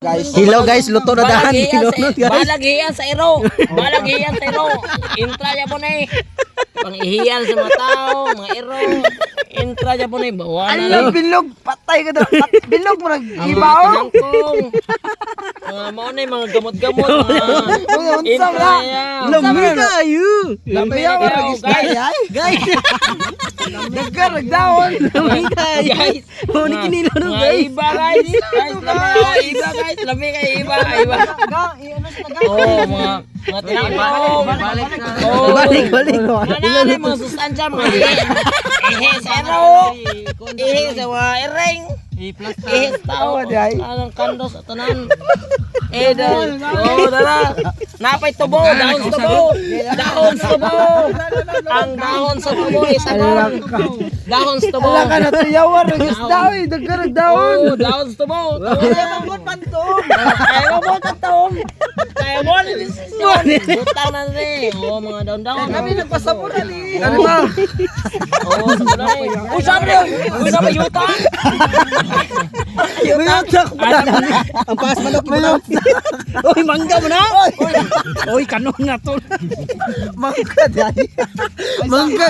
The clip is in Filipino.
Hello guys, luto na dahan. Balaghiyan sa iro. Balaghiyan sa iro. Intra niya po na eh. Pang-ihiyan sa mga tao, mga iro. Intra niya po na eh. Bawa na lang. Bilog, patay ka daw. Bilog mo nag-ibaw. Pinangkong. Mga mga na mga gamot-gamot. Intra niya. Lami kayo. Lami kayo, guys. Guys, Nagkaragdaon. lami kayo. Guys. Oh, ni kinilaro Mga guys. iba guys. Guys, lami kayo iba guys. Lami kayo iba. Iba. Oh, mga tinangkong. Oh, Balik. Ano mga sustansya, mga ihe sa ero, ihe sa mga iring, ihe sa tao, anong kandos at tanan. Dala. Napay tubo, dahon sa tubo. Dahon sa tubo. Ang dahon sa tubo ay sabon. Dahon sa tubo. Wala ka na tuyawar. Nag-isdaw eh. Nagkaragdaon. Oh, dahon sa tubo. Kaya mo pantom. Kaya mo pantom. Kaya mo na desisyon. Butang na rin. Oh, mga daon-daon. Kami nagpasapuran eh. Ano ba? Oh, sabunan eh. Usap niyo. Usap yuta. Mayutak pa. Ang paas manok mo. Oy, mangga mo na. Oy, kanon nga to. Mangka dahil. Mangka.